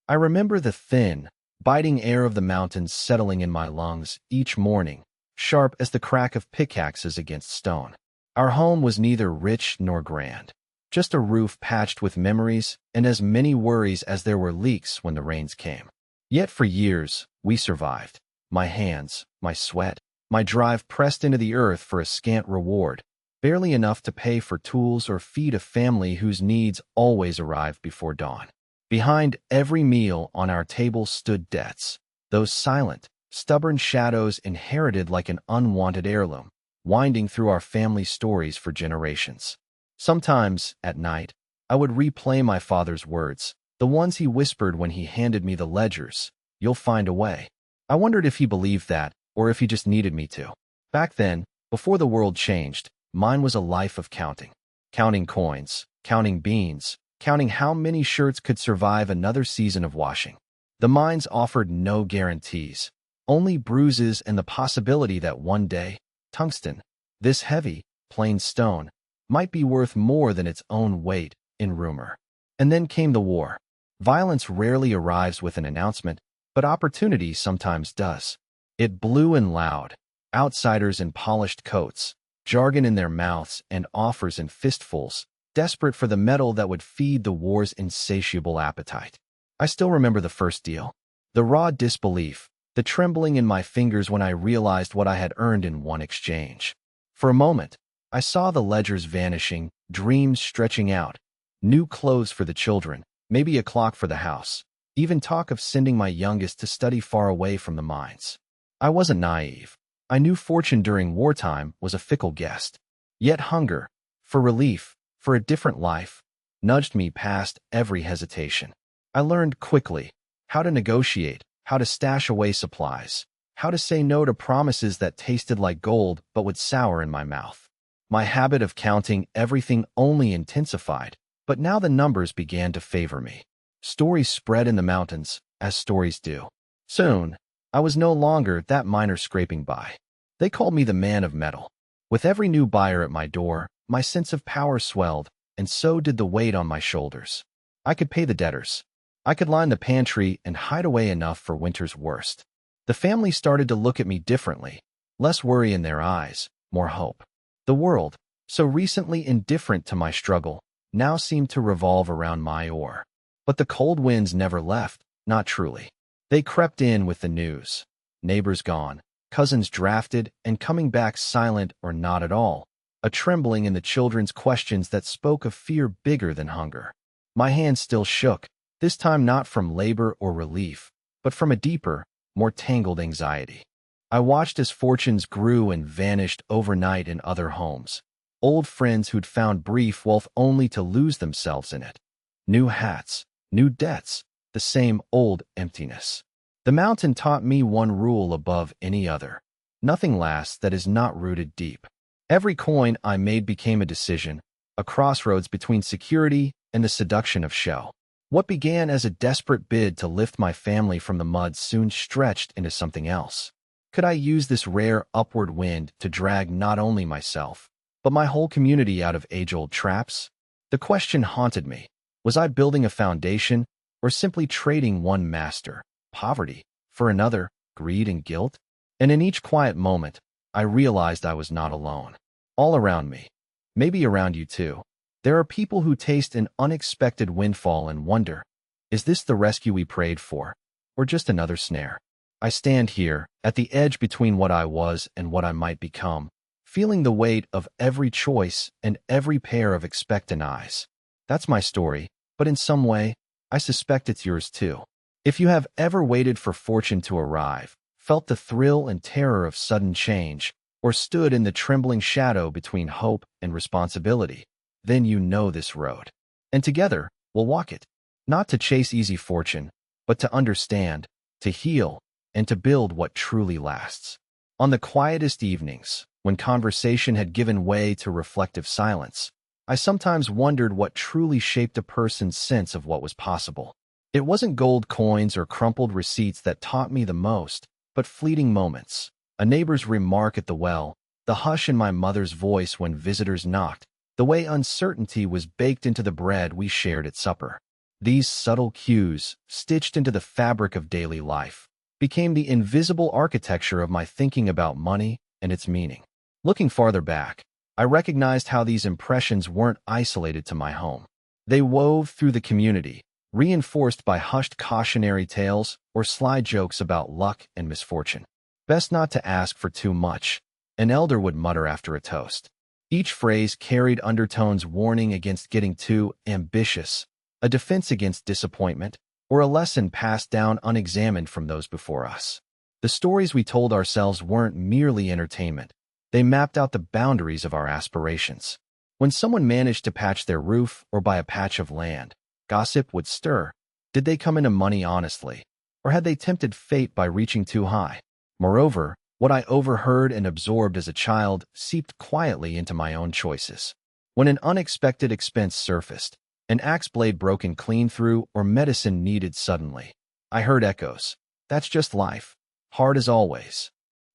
I remember the thin, biting air of the mountains settling in my lungs each morning, sharp as the crack of pickaxes against stone. Our home was neither rich nor grand, just a roof patched with memories and as many worries as there were leaks when the rains came. Yet for years, we survived. My hands, my sweat, my drive pressed into the earth for a scant reward, barely enough to pay for tools or feed a family whose needs always arrived before dawn. Behind every meal on our table stood debts, those silent, stubborn shadows inherited like an unwanted heirloom, winding through our family stories for generations. Sometimes, at night, I would replay my father's words, the ones he whispered when he handed me the ledgers. "You'll find a way." I wondered if he believed that, or if he just needed me to. Back then, before the world changed, mine was a life of counting. Counting coins, counting beans, counting how many shirts could survive another season of washing. The mines offered no guarantees, only bruises and the possibility that one day, tungsten, this heavy, plain stone, might be worth more than its own weight in rumor. And then came the war. Violence rarely arrives with an announcement, but opportunity sometimes does. It blew and loud, outsiders in polished coats, jargon in their mouths and offers in fistfuls, desperate for the metal that would feed the war's insatiable appetite. I still remember the first deal. The raw disbelief, the trembling in my fingers when I realized what I had earned in one exchange. For a moment, I saw the ledgers vanishing, dreams stretching out, new clothes for the children, maybe a clock for the house, even talk of sending my youngest to study far away from the mines. I wasn't naive. I knew fortune during wartime was a fickle guest. Yet hunger, for relief, for a different life, nudged me past every hesitation. I learned quickly how to negotiate, how to stash away supplies, how to say no to promises that tasted like gold but would sour in my mouth. My habit of counting everything only intensified, but now the numbers began to favor me. Stories spread in the mountains, as stories do. Soon, I was no longer that miner scraping by. They called me the man of metal. With every new buyer at my door, my sense of power swelled, and so did the weight on my shoulders. I could pay the debtors. I could line the pantry and hide away enough for winter's worst. The family started to look at me differently, less worry in their eyes, more hope. The world, so recently indifferent to my struggle, now seemed to revolve around my oar. But the cold winds never left, not truly. They crept in with the news. Neighbors gone, cousins drafted, and coming back silent or not at all, a trembling in the children's questions that spoke of fear bigger than hunger. My hands still shook, this time not from labor or relief, but from a deeper, more tangled anxiety. I watched as fortunes grew and vanished overnight in other homes. Old friends who'd found brief wealth only to lose themselves in it. New hats, new debts, the same old emptiness. The mountain taught me one rule above any other. Nothing lasts that is not rooted deep. Every coin I made became a decision, a crossroads between security and the seduction of show. What began as a desperate bid to lift my family from the mud soon stretched into something else. Could I use this rare upward wind to drag not only myself, but my whole community out of age-old traps? The question haunted me. Was I building a foundation, or simply trading one master, poverty, for another, greed and guilt? And in each quiet moment, I realized I was not alone. All around me, maybe around you too, there are people who taste an unexpected windfall and wonder, is this the rescue we prayed for, or just another snare? I stand here, at the edge between what I was and what I might become, feeling the weight of every choice and every pair of expectant eyes. That's my story, but in some way, I suspect it's yours too. If you have ever waited for fortune to arrive, felt the thrill and terror of sudden change, or stood in the trembling shadow between hope and responsibility, then you know this road. And together, we'll walk it. Not to chase easy fortune, but to understand, to heal, and to build what truly lasts. On the quietest evenings, when conversation had given way to reflective silence, I sometimes wondered what truly shaped a person's sense of what was possible. It wasn't gold coins or crumpled receipts that taught me the most, but fleeting moments. A neighbor's remark at the well, the hush in my mother's voice when visitors knocked, the way uncertainty was baked into the bread we shared at supper. These subtle cues, stitched into the fabric of daily life, became the invisible architecture of my thinking about money and its meaning. Looking farther back, I recognized how these impressions weren't isolated to my home. They wove through the community, reinforced by hushed cautionary tales or sly jokes about luck and misfortune. Best not to ask for too much, an elder would mutter after a toast. Each phrase carried undertones warning against getting too ambitious, a defense against disappointment, or a lesson passed down unexamined from those before us. The stories we told ourselves weren't merely entertainment. They mapped out the boundaries of our aspirations. When someone managed to patch their roof or buy a patch of land, gossip would stir. Did they come into money honestly, or had they tempted fate by reaching too high? Moreover, what I overheard and absorbed as a child seeped quietly into my own choices. When an unexpected expense surfaced, an axe blade broken clean through, or medicine needed suddenly, I heard echoes. That's just life. Hard as always.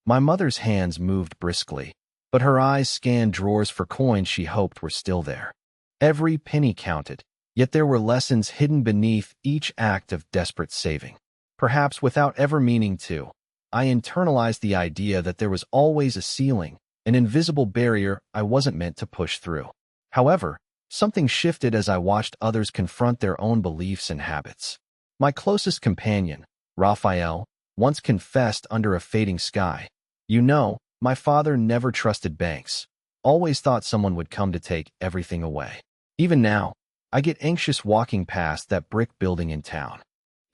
My mother's hands moved briskly, but her eyes scanned drawers for coins she hoped were still there. Every penny counted, yet there were lessons hidden beneath each act of desperate saving. Perhaps without ever meaning to, I internalized the idea that there was always a ceiling, an invisible barrier I wasn't meant to push through. However, something shifted as I watched others confront their own beliefs and habits. My closest companion, Raphael, once confessed under a fading sky, "You know, my father never trusted banks, always thought someone would come to take everything away. Even now, I get anxious walking past that brick building in town."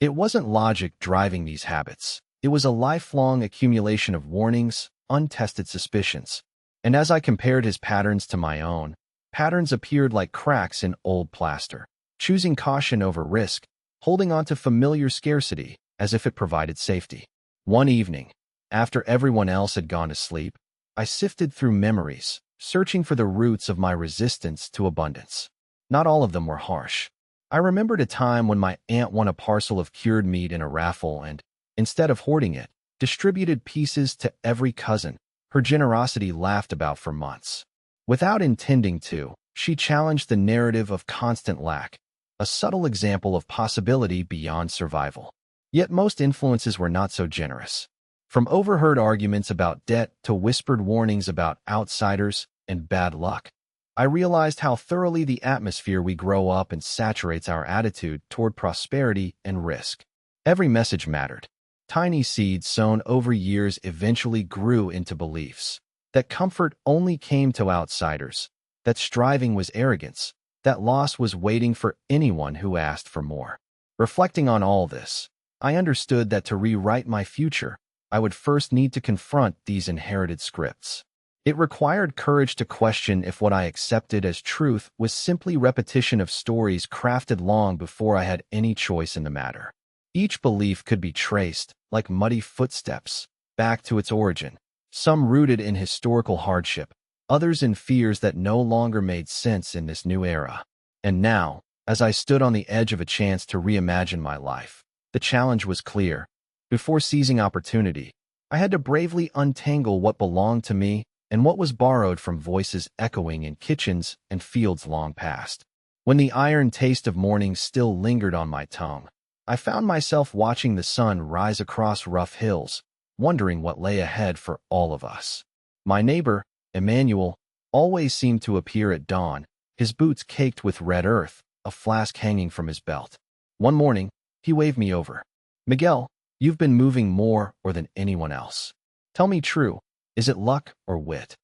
It wasn't logic driving these habits. It was a lifelong accumulation of warnings, untested suspicions. And as I compared his patterns to my own, patterns appeared like cracks in old plaster, choosing caution over risk, holding on to familiar scarcity as if it provided safety. One evening, after everyone else had gone to sleep, I sifted through memories, searching for the roots of my resistance to abundance. Not all of them were harsh. I remembered a time when my aunt won a parcel of cured meat in a raffle and, instead of hoarding it, distributed pieces to every cousin her generosity laughed about for months. Without intending to, she challenged the narrative of constant lack, a subtle example of possibility beyond survival. Yet most influences were not so generous. From overheard arguments about debt to whispered warnings about outsiders and bad luck, I realized how thoroughly the atmosphere we grow up in saturates our attitude toward prosperity and risk. Every message mattered. Tiny seeds sown over years eventually grew into beliefs. That comfort only came to outsiders, that striving was arrogance, that loss was waiting for anyone who asked for more. Reflecting on all this, I understood that to rewrite my future, I would first need to confront these inherited scripts. It required courage to question if what I accepted as truth was simply repetition of stories crafted long before I had any choice in the matter. Each belief could be traced, like muddy footsteps, back to its origin, some rooted in historical hardship, others in fears that no longer made sense in this new era. And now, as I stood on the edge of a chance to reimagine my life, the challenge was clear. Before seizing opportunity, I had to bravely untangle what belonged to me and what was borrowed from voices echoing in kitchens and fields long past. When the iron taste of morning still lingered on my tongue, I found myself watching the sun rise across rough hills, wondering what lay ahead for all of us. My neighbor, Emmanuel, always seemed to appear at dawn, his boots caked with red earth, a flask hanging from his belt. One morning, he waved me over. "Miguel, you've been moving more or than anyone else. Tell me true, is it luck or wit?"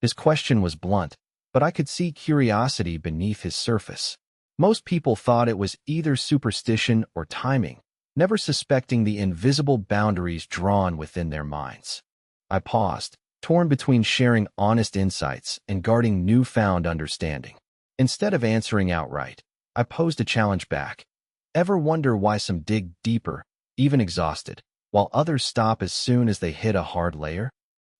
His question was blunt, but I could see curiosity beneath his surface. Most people thought it was either superstition or timing, never suspecting the invisible boundaries drawn within their minds. I paused, torn between sharing honest insights and guarding newfound understanding. Instead of answering outright, I posed a challenge back. Ever wonder why some dig deeper, even exhausted, while others stop as soon as they hit a hard layer?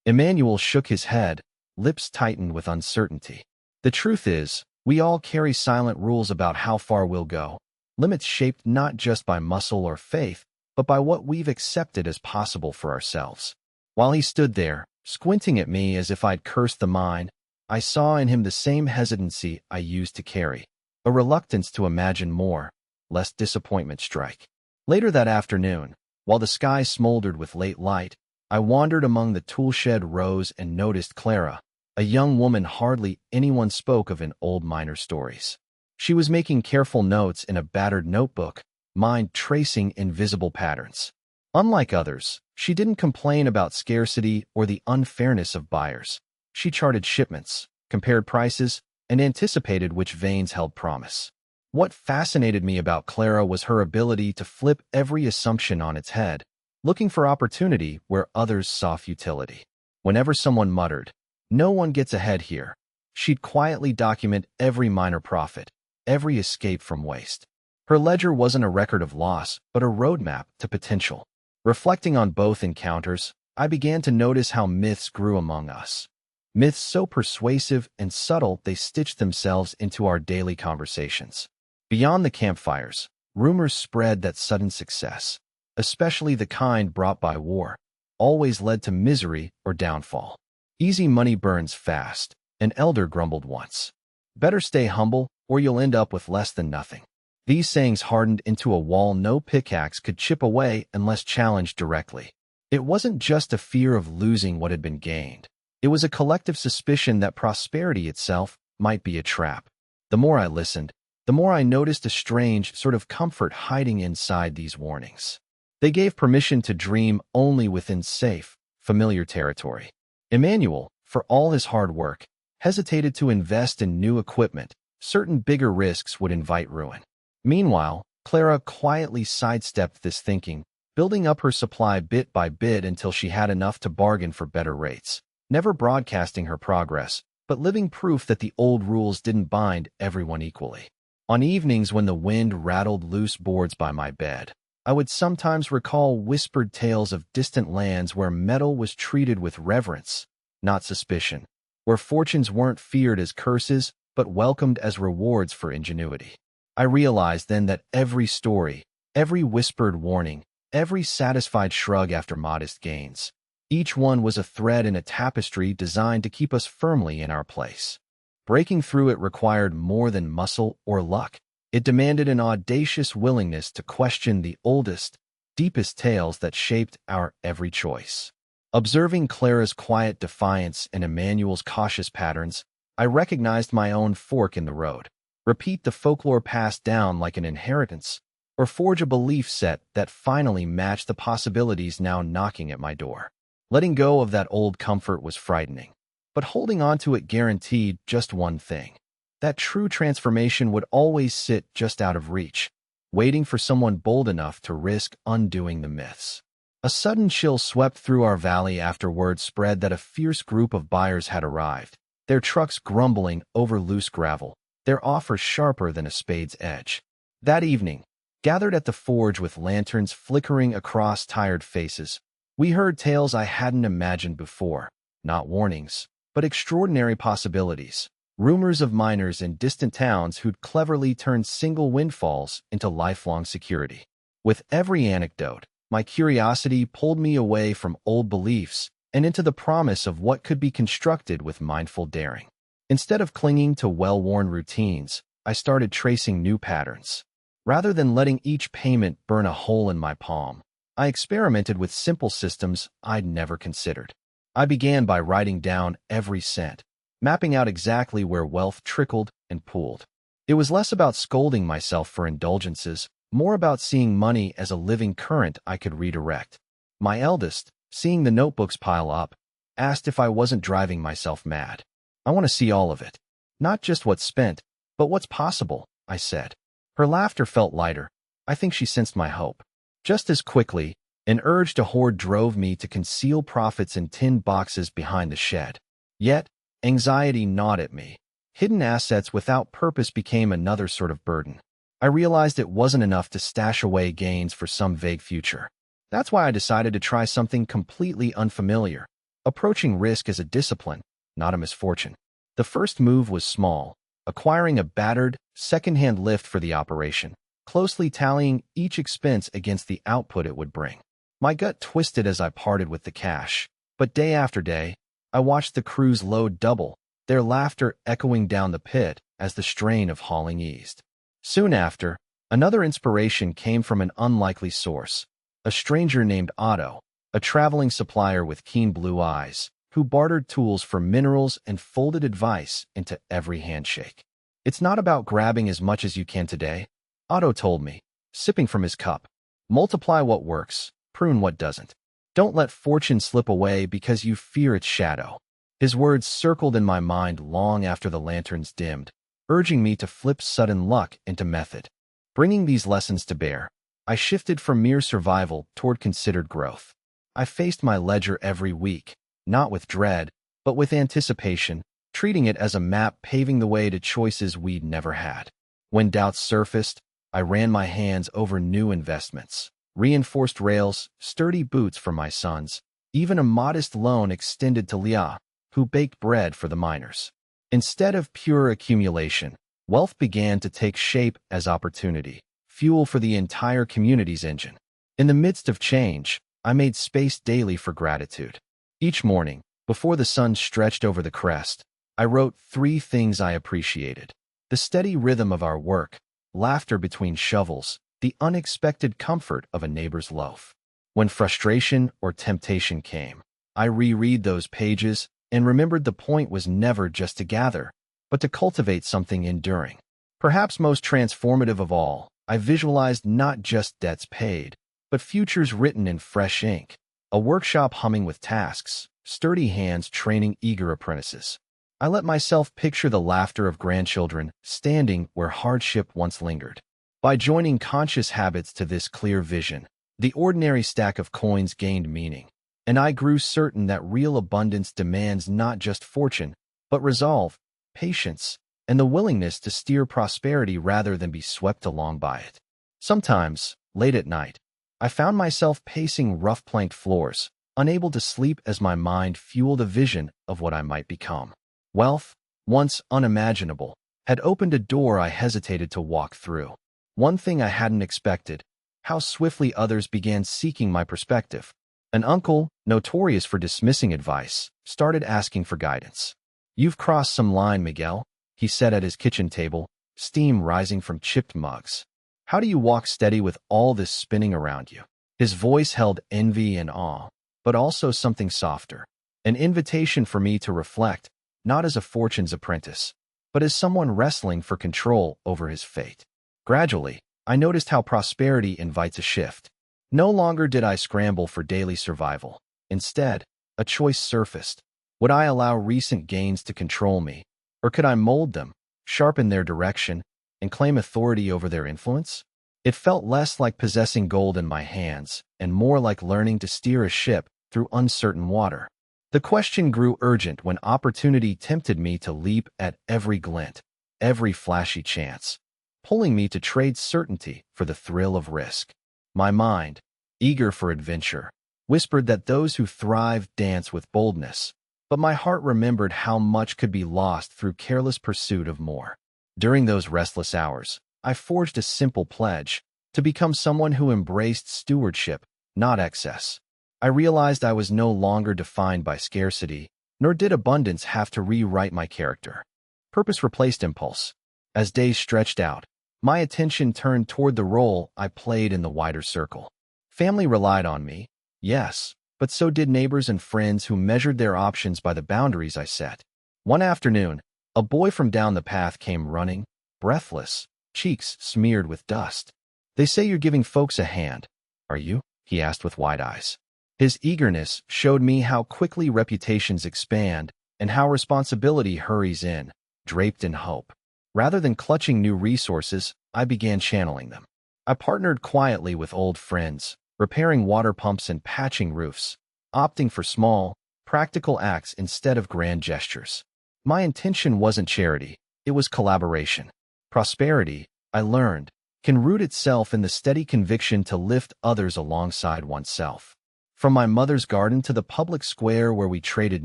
Emmanuel shook his head, lips tightened with uncertainty. The truth is, we all carry silent rules about how far we'll go, limits shaped not just by muscle or faith, but by what we've accepted as possible for ourselves. While he stood there, squinting at me as if I'd cursed the mind, I saw in him the same hesitancy I used to carry, a reluctance to imagine more, lest disappointment strike. Later that afternoon, while the sky smoldered with late light, I wandered among the toolshed rows and noticed Clara, a young woman hardly anyone spoke of in old miner stories. She was making careful notes in a battered notebook, mind tracing invisible patterns. Unlike others, she didn't complain about scarcity or the unfairness of buyers. She charted shipments, compared prices, and anticipated which veins held promise. What fascinated me about Clara was her ability to flip every assumption on its head, looking for opportunity where others saw futility. Whenever someone muttered, "No one gets ahead here," she'd quietly document every minor profit, every escape from waste. Her ledger wasn't a record of loss, but a roadmap to potential. Reflecting on both encounters, I began to notice how myths grew among us. Myths so persuasive and subtle they stitched themselves into our daily conversations. Beyond the campfires, rumors spread that sudden success, especially the kind brought by war, always led to misery or downfall. Easy money burns fast, an elder grumbled once. Better stay humble, or you'll end up with less than nothing. These sayings hardened into a wall no pickaxe could chip away unless challenged directly. It wasn't just a fear of losing what had been gained. It was a collective suspicion that prosperity itself might be a trap. The more I listened, the more I noticed a strange sort of comfort hiding inside these warnings. They gave permission to dream only within safe, familiar territory. Emmanuel, for all his hard work, hesitated to invest in new equipment. Certain bigger risks would invite ruin. Meanwhile, Clara quietly sidestepped this thinking, building up her supply bit by bit until she had enough to bargain for better rates, never broadcasting her progress, but living proof that the old rules didn't bind everyone equally. On evenings when the wind rattled loose boards by my bed, I would sometimes recall whispered tales of distant lands where metal was treated with reverence, not suspicion, where fortunes weren't feared as curses, but welcomed as rewards for ingenuity. I realized then that every story, every whispered warning, every satisfied shrug after modest gains, each one was a thread in a tapestry designed to keep us firmly in our place. Breaking through it required more than muscle or luck. It demanded an audacious willingness to question the oldest, deepest tales that shaped our every choice. Observing Clara's quiet defiance and Emmanuel's cautious patterns, I recognized my own fork in the road. Repeat the folklore passed down like an inheritance, or forge a belief set that finally matched the possibilities now knocking at my door. Letting go of that old comfort was frightening, but holding on to it guaranteed just one thing. That true transformation would always sit just out of reach, waiting for someone bold enough to risk undoing the myths. A sudden chill swept through our valley after word spread that a fierce group of buyers had arrived, their trucks grumbling over loose gravel, their offers sharper than a spade's edge. That evening, gathered at the forge with lanterns flickering across tired faces, we heard tales I hadn't imagined before, not warnings, but extraordinary possibilities. Rumors of miners in distant towns who'd cleverly turned single windfalls into lifelong security. With every anecdote, my curiosity pulled me away from old beliefs and into the promise of what could be constructed with mindful daring. Instead of clinging to well-worn routines, I started tracing new patterns. Rather than letting each payment burn a hole in my palm, I experimented with simple systems I'd never considered. I began by writing down every cent, mapping out exactly where wealth trickled and pooled. It was less about scolding myself for indulgences, more about seeing money as a living current I could redirect. My eldest, seeing the notebooks pile up, asked if I wasn't driving myself mad. "I want to see all of it. Not just what's spent, but what's possible," I said. Her laughter felt lighter. I think she sensed my hope. Just as quickly, an urge to hoard drove me to conceal profits in tin boxes behind the shed. Yet, anxiety gnawed at me. Hidden assets without purpose became another sort of burden. I realized it wasn't enough to stash away gains for some vague future. That's why I decided to try something completely unfamiliar, approaching risk as a discipline, not a misfortune. The first move was small, acquiring a battered, second-hand lift for the operation, closely tallying each expense against the output it would bring. My gut twisted as I parted with the cash, but day after day, I watched the crew's load double, their laughter echoing down the pit as the strain of hauling eased. Soon after, Another inspiration came from an unlikely source, a stranger named Otto, a traveling supplier with keen blue eyes, who bartered tools for minerals and folded advice into every handshake. It's not about grabbing as much as you can today, Otto told me, sipping from his cup. Multiply what works, prune what doesn't. Don't let fortune slip away because you fear its shadow. His words circled in my mind long after the lanterns dimmed, urging me to flip sudden luck into method. Bringing these lessons to bear, I shifted from mere survival toward considered growth. I faced my ledger every week, not with dread, but with anticipation, treating it as a map paving the way to choices we'd never had. When doubts surfaced, I ran my hands over new investments, reinforced rails, sturdy boots for my sons, even a modest loan extended to Leah, who baked bread for the miners. Instead of pure accumulation, wealth began to take shape as opportunity, fuel for the entire community's engine. In the midst of change, I made space daily for gratitude. Each morning, before the sun stretched over the crest, I wrote 3 things I appreciated: the steady rhythm of our work, laughter between shovels, the unexpected comfort of a neighbor's loaf. When frustration or temptation came, I reread those pages and remembered the point was never just to gather, but to cultivate something enduring. Perhaps most transformative of all, I visualized not just debts paid, but futures written in fresh ink, a workshop humming with tasks, sturdy hands training eager apprentices. I let myself picture the laughter of grandchildren standing where hardship once lingered. By joining conscious habits to this clear vision, the ordinary stack of coins gained meaning, and I grew certain that real abundance demands not just fortune, but resolve, patience, and the willingness to steer prosperity rather than be swept along by it. Sometimes, late at night, I found myself pacing rough-planked floors, unable to sleep as my mind fueled a vision of what I might become. Wealth, once unimaginable, had opened a door I hesitated to walk through. One thing I hadn't expected: how swiftly others began seeking my perspective. An uncle, notorious for dismissing advice, started asking for guidance. "You've crossed some line, Miguel," he said at his kitchen table, steam rising from chipped mugs. "How do you walk steady with all this spinning around you?" His voice held envy and awe, but also something softer, an invitation for me to reflect, not as a fortune's apprentice, but as someone wrestling for control over his fate. Gradually, I noticed how prosperity invites a shift. No longer did I scramble for daily survival. Instead, a choice surfaced. Would I allow recent gains to control me, or could I mold them, sharpen their direction, and claim authority over their influence? It felt less like possessing gold in my hands and more like learning to steer a ship through uncertain water. The question grew urgent when opportunity tempted me to leap at every glint, every flashy chance, pulling me to trade certainty for the thrill of risk. My mind, eager for adventure, whispered that those who thrive dance with boldness, but my heart remembered how much could be lost through careless pursuit of more. During those restless hours, I forged a simple pledge: to become someone who embraced stewardship, not excess. I realized I was no longer defined by scarcity, nor did abundance have to rewrite my character. Purpose replaced impulse. As days stretched out, my attention turned toward the role I played in the wider circle. Family relied on me, yes, but so did neighbors and friends who measured their options by the boundaries I set. One afternoon, a boy from down the path came running, breathless, cheeks smeared with dust. "They say you're giving folks a hand. Are you?" he asked with wide eyes. His eagerness showed me how quickly reputations expand and how responsibility hurries in, draped in hope. Rather than clutching new resources, I began channeling them. I partnered quietly with old friends, repairing water pumps and patching roofs, opting for small, practical acts instead of grand gestures. My intention wasn't charity, it was collaboration. Prosperity, I learned, can root itself in the steady conviction to lift others alongside oneself. From my mother's garden to the public square where we traded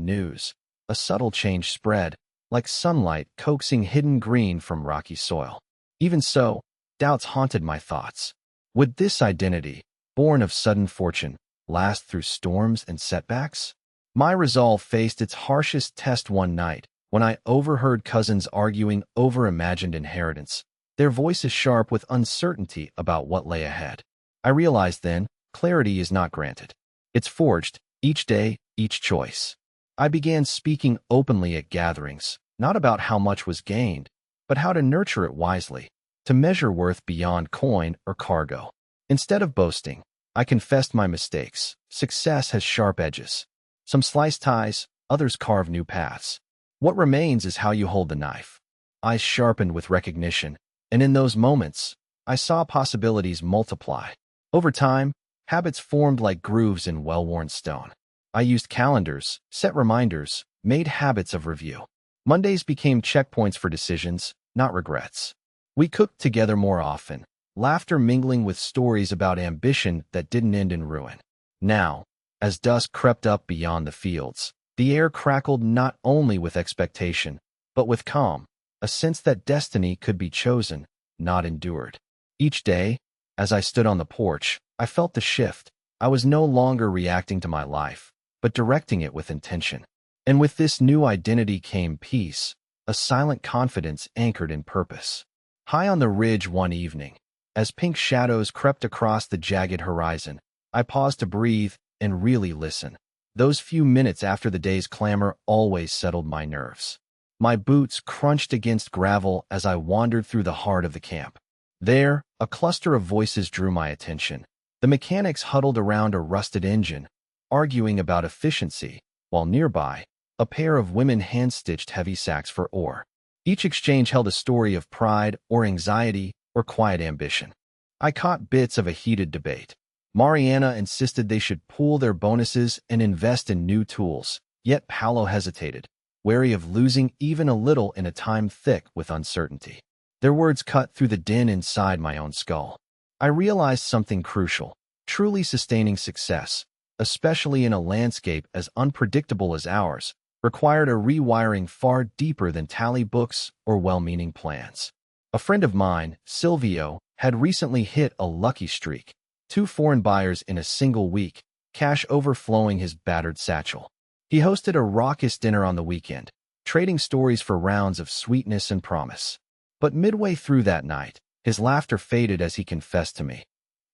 news, a subtle change spread, like sunlight coaxing hidden green from rocky soil. Even so, doubts haunted my thoughts. Would this identity, born of sudden fortune, last through storms and setbacks? My resolve faced its harshest test one night when I overheard cousins arguing over imagined inheritance, their voices sharp with uncertainty about what lay ahead. I realized then, clarity is not granted. It's forged, each day, each choice. I began speaking openly at gatherings, not about how much was gained, but how to nurture it wisely, to measure worth beyond coin or cargo. Instead of boasting, I confessed my mistakes. Success has sharp edges. Some slice ties, others carve new paths. What remains is how you hold the knife. Eyes sharpened with recognition, and in those moments, I saw possibilities multiply. Over time, habits formed like grooves in well-worn stone. I used calendars, set reminders, made habits of review. Mondays became checkpoints for decisions, not regrets. We cooked together more often, laughter mingling with stories about ambition that didn't end in ruin. Now, as dusk crept up beyond the fields, the air crackled not only with expectation, but with calm, a sense that destiny could be chosen, not endured. Each day, as I stood on the porch, I felt the shift. I was no longer reacting to my life, but directing it with intention. And with this new identity came peace, a silent confidence anchored in purpose. High on the ridge one evening, as pink shadows crept across the jagged horizon, I paused to breathe and really listen. Those few minutes after the day's clamor always settled my nerves. My boots crunched against gravel as I wandered through the heart of the camp. There, a cluster of voices drew my attention. The mechanics huddled around a rusted engine, arguing about efficiency, while nearby, a pair of women hand-stitched heavy sacks for ore. Each exchange held a story of pride or anxiety or quiet ambition. I caught bits of a heated debate. Mariana insisted they should pool their bonuses and invest in new tools, yet Paolo hesitated, wary of losing even a little in a time thick with uncertainty. Their words cut through the din inside my own skull. I realized something crucial. Truly sustaining success, especially in a landscape as unpredictable as ours, required a rewiring far deeper than tally books or well-meaning plans. A friend of mine, Silvio, had recently hit a lucky streak. 2 foreign buyers in a single week, cash overflowing his battered satchel. He hosted a raucous dinner on the weekend, trading stories for rounds of sweetness and promise. But midway through that night, his laughter faded as he confessed to me.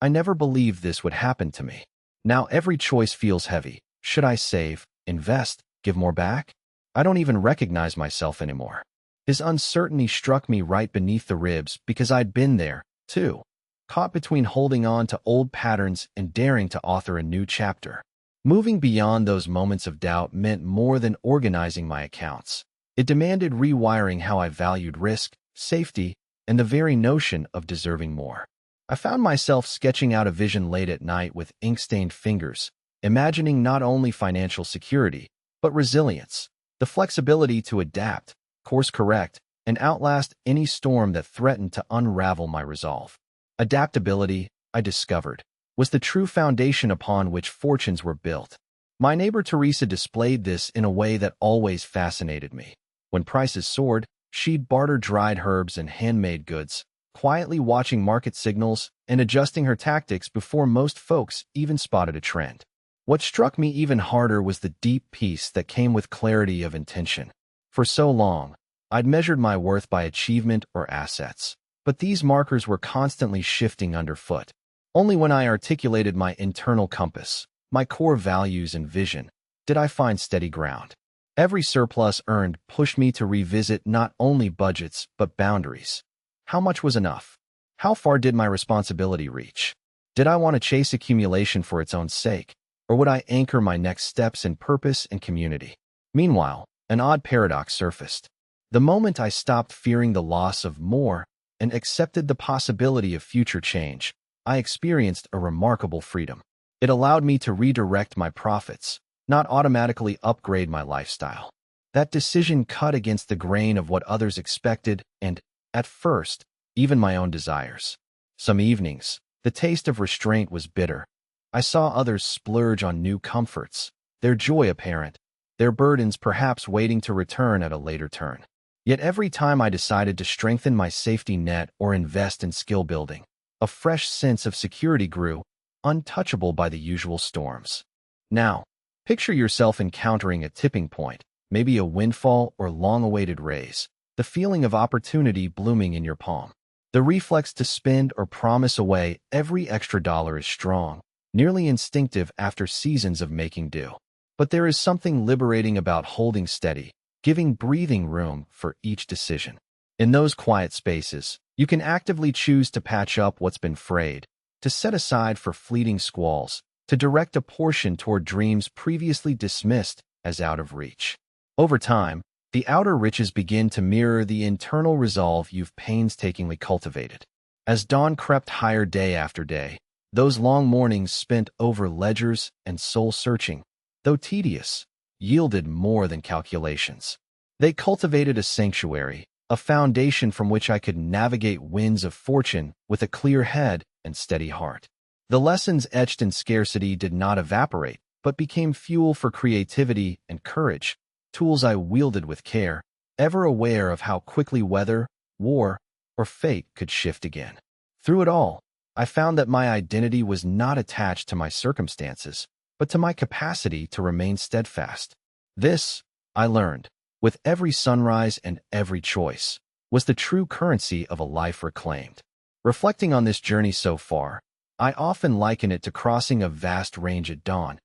I never believed this would happen to me. Now every choice feels heavy. Should I save, invest, give more back? I don't even recognize myself anymore. His uncertainty struck me right beneath the ribs because I'd been there, too, caught between holding on to old patterns and daring to author a new chapter. Moving beyond those moments of doubt meant more than organizing my accounts. It demanded rewiring how I valued risk, safety, and the very notion of deserving more. I found myself sketching out a vision late at night with ink-stained fingers, imagining not only financial security, but resilience, the flexibility to adapt, course-correct, and outlast any storm that threatened to unravel my resolve. Adaptability, I discovered, was the true foundation upon which fortunes were built. My neighbor Teresa displayed this in a way that always fascinated me. When prices soared, she'd barter dried herbs and handmade goods, quietly watching market signals and adjusting her tactics before most folks even spotted a trend. What struck me even harder was the deep peace that came with clarity of intention. For so long, I'd measured my worth by achievement or assets, but these markers were constantly shifting underfoot. Only when I articulated my internal compass, my core values and vision, did I find steady ground. Every surplus earned pushed me to revisit not only budgets but boundaries. How much was enough? How far did my responsibility reach? Did I want to chase accumulation for its own sake, or would I anchor my next steps in purpose and community? Meanwhile, an odd paradox surfaced. The moment I stopped fearing the loss of more and accepted the possibility of future change, I experienced a remarkable freedom. It allowed me to redirect my profits, not automatically upgrade my lifestyle. That decision cut against the grain of what others expected and, at first, even my own desires. Some evenings, the taste of restraint was bitter. I saw others splurge on new comforts, their joy apparent, their burdens perhaps waiting to return at a later turn. Yet every time I decided to strengthen my safety net or invest in skill building, a fresh sense of security grew, untouchable by the usual storms. Now, picture yourself encountering a tipping point, maybe a windfall or long-awaited raise, the feeling of opportunity blooming in your palm. The reflex to spend or promise away every extra dollar is strong, nearly instinctive after seasons of making do. But there is something liberating about holding steady, giving breathing room for each decision. In those quiet spaces, you can actively choose to patch up what's been frayed, to set aside for fleeting squalls, to direct a portion toward dreams previously dismissed as out of reach. Over time, the outer riches begin to mirror the internal resolve you've painstakingly cultivated. As dawn crept higher day after day, those long mornings spent over ledgers and soul-searching, though tedious, yielded more than calculations. They cultivated a sanctuary, a foundation from which I could navigate winds of fortune with a clear head and steady heart. The lessons etched in scarcity did not evaporate, but became fuel for creativity and courage, tools I wielded with care, ever aware of how quickly weather, war, or fate could shift again. Through it all, I found that my identity was not attached to my circumstances, but to my capacity to remain steadfast. This, I learned, with every sunrise and every choice, was the true currency of a life reclaimed. Reflecting on this journey so far, I often liken it to crossing a vast range at dawn,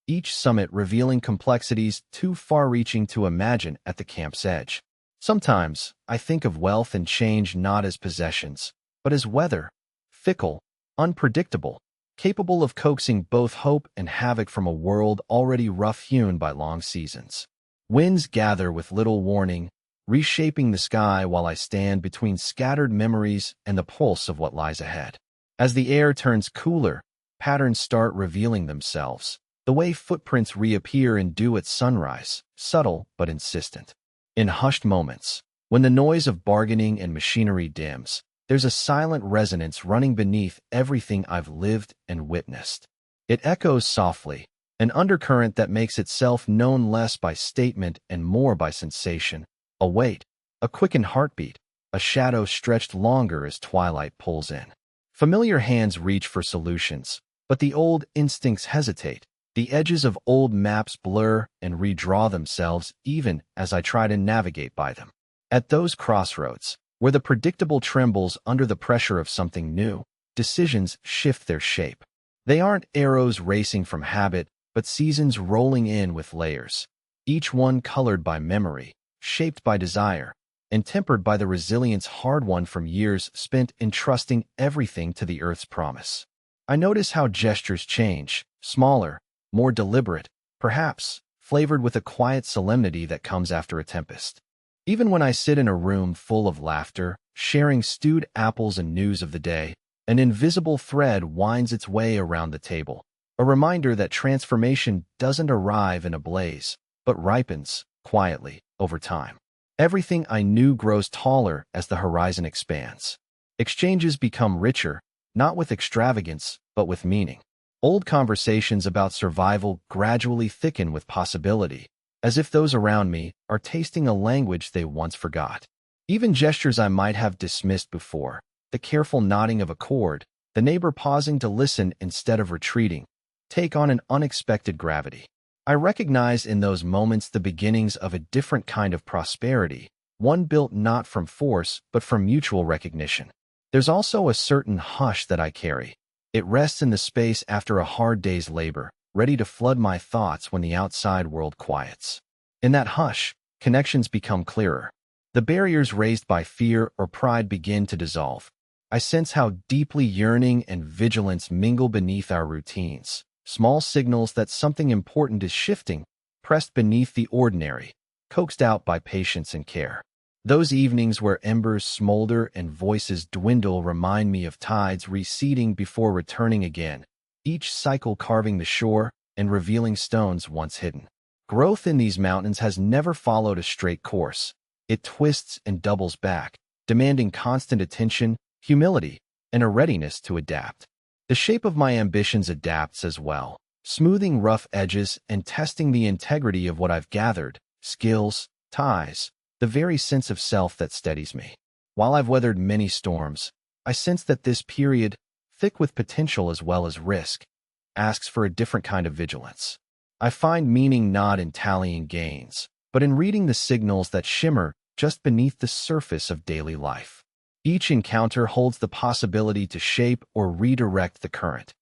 each summit revealing complexities too far-reaching to imagine at the camp's edge. Sometimes, I think of wealth and change not as possessions, but as weather, fickle, unpredictable, capable of coaxing both hope and havoc from a world already rough-hewn by long seasons. Winds gather with little warning, reshaping the sky while I stand between scattered memories and the pulse of what lies ahead. As the air turns cooler, patterns start revealing themselves, the way footprints reappear in dew at sunrise, subtle but insistent. In hushed moments, when the noise of bargaining and machinery dims, there's a silent resonance running beneath everything I've lived and witnessed. It echoes softly, an undercurrent that makes itself known less by statement and more by sensation, a weight, a quickened heartbeat, a shadow stretched longer as twilight pulls in. Familiar hands reach for solutions, but the old instincts hesitate. The edges of old maps blur and redraw themselves even as I try to navigate by them. At those crossroads, where the predictable trembles under the pressure of something new, decisions shift their shape. They aren't arrows racing from habit, but seasons rolling in with layers, each one colored by memory, shaped by desire, and tempered by the resilience hard-won from years spent entrusting everything to the earth's promise. I notice how gestures change, smaller, more deliberate, perhaps, flavored with a quiet solemnity that comes after a tempest. Even when I sit in a room full of laughter, sharing stewed apples and news of the day, an invisible thread winds its way around the table, a reminder that transformation doesn't arrive in a blaze, but ripens, quietly, over time. Everything I knew grows taller as the horizon expands. Exchanges become richer, not with extravagance, but with meaning. Old conversations about survival gradually thicken with possibility, as if those around me are tasting a language they once forgot. Even gestures I might have dismissed before, the careful nodding of a cord, the neighbor pausing to listen instead of retreating, take on an unexpected gravity. I recognize in those moments the beginnings of a different kind of prosperity, one built not from force but from mutual recognition. There's also a certain hush that I carry. It rests in the space after a hard day's labor, ready to flood my thoughts when the outside world quiets. In that hush, connections become clearer. The barriers raised by fear or pride begin to dissolve. I sense how deeply yearning and vigilance mingle beneath our routines, small signals that something important is shifting, pressed beneath the ordinary, coaxed out by patience and care. Those evenings where embers smolder and voices dwindle remind me of tides receding before returning again, each cycle carving the shore and revealing stones once hidden. Growth in these mountains has never followed a straight course. It twists and doubles back, demanding constant attention, humility, and a readiness to adapt. The shape of my ambitions adapts as well, smoothing rough edges and testing the integrity of what I've gathered, skills, ties, the very sense of self that steadies me. While I've weathered many storms, I sense that this period, thick with potential as well as risk, asks for a different kind of vigilance. I find meaning not in tallying gains, but in reading the signals that shimmer just beneath the surface of daily life. Each encounter holds the possibility to shape or redirect the current.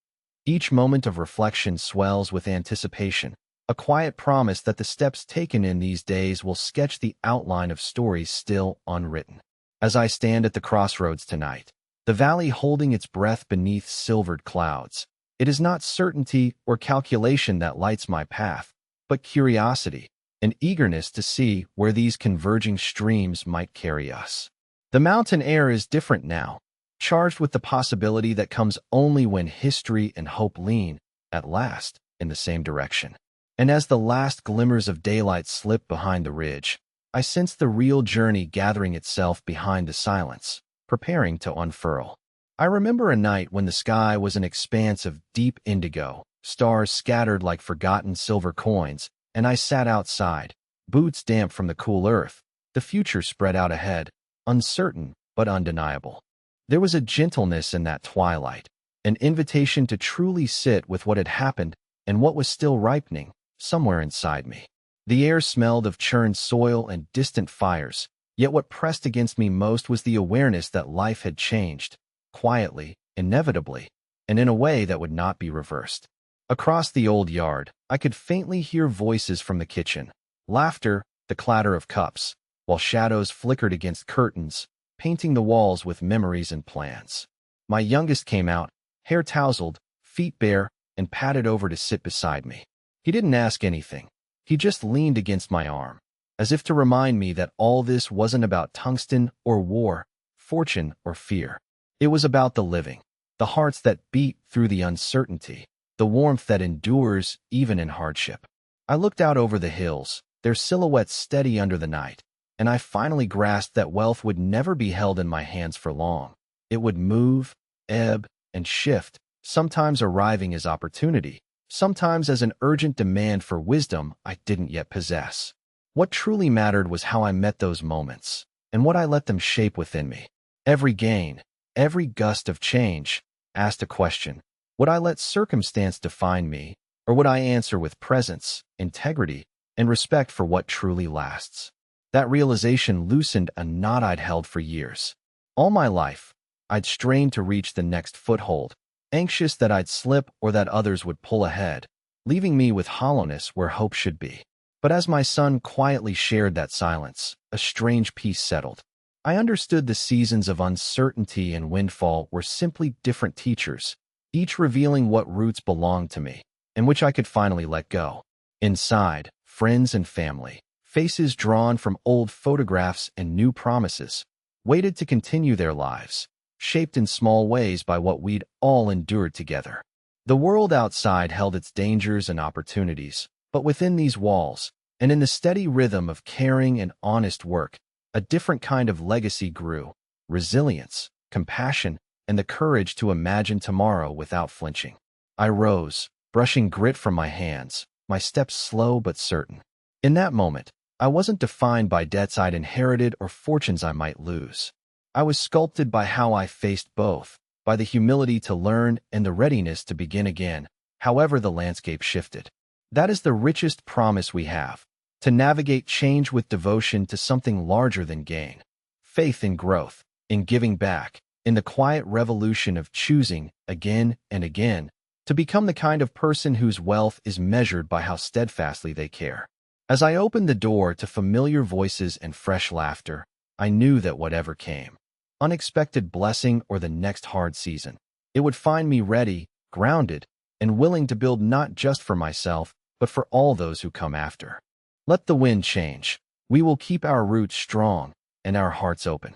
Each moment of reflection swells with anticipation, a quiet promise that the steps taken in these days will sketch the outline of stories still unwritten. As I stand at the crossroads tonight, the valley holding its breath beneath silvered clouds, it is not certainty or calculation that lights my path, but curiosity, an eagerness to see where these converging streams might carry us. The mountain air is different now, charged with the possibility that comes only when history and hope lean, at last, in the same direction. And as the last glimmers of daylight slip behind the ridge, I sense the real journey gathering itself behind the silence, preparing to unfurl. I remember a night when the sky was an expanse of deep indigo, stars scattered like forgotten silver coins, and I sat outside, boots damp from the cool earth, the future spread out ahead, uncertain but undeniable. There was a gentleness in that twilight, an invitation to truly sit with what had happened and what was still ripening somewhere inside me. The air smelled of churned soil and distant fires, yet what pressed against me most was the awareness that life had changed, quietly, inevitably, and in a way that would not be reversed. Across the old yard, I could faintly hear voices from the kitchen, laughter, the clatter of cups, while shadows flickered against curtains, painting the walls with memories and plans. My youngest came out, hair tousled, feet bare, and padded over to sit beside me. He didn't ask anything. He just leaned against my arm, as if to remind me that all this wasn't about tungsten or war, fortune or fear. It was about the living, the hearts that beat through the uncertainty, the warmth that endures even in hardship. I looked out over the hills, their silhouettes steady under the night, and I finally grasped that wealth would never be held in my hands for long. It would move, ebb, and shift, sometimes arriving as opportunity, sometimes as an urgent demand for wisdom I didn't yet possess. What truly mattered was how I met those moments, and what I let them shape within me. Every gain, every gust of change, asked a question. Would I let circumstance define me, or would I answer with presence, integrity, and respect for what truly lasts? That realization loosened a knot I'd held for years. All my life, I'd strained to reach the next foothold, anxious that I'd slip or that others would pull ahead, leaving me with hollowness where hope should be. But as my son quietly shared that silence, a strange peace settled. I understood the seasons of uncertainty and windfall were simply different teachers, each revealing what roots belonged to me, and which I could finally let go. Inside, friends and family, faces drawn from old photographs and new promises, waited to continue their lives, shaped in small ways by what we'd all endured together. The world outside held its dangers and opportunities, but within these walls, and in the steady rhythm of caring and honest work, a different kind of legacy grew: resilience, compassion, and the courage to imagine tomorrow without flinching. I rose, brushing grit from my hands, my steps slow but certain. In that moment, I wasn't defined by debts I'd inherited or fortunes I might lose. I was sculpted by how I faced both, by the humility to learn and the readiness to begin again, however the landscape shifted. That is the richest promise we have, to navigate change with devotion to something larger than gain. Faith in growth, in giving back, in the quiet revolution of choosing, again and again, to become the kind of person whose wealth is measured by how steadfastly they care. As I opened the door to familiar voices and fresh laughter, I knew that whatever came, unexpected blessing or the next hard season, it would find me ready, grounded, and willing to build not just for myself, but for all those who come after. Let the wind change. We will keep our roots strong and our hearts open.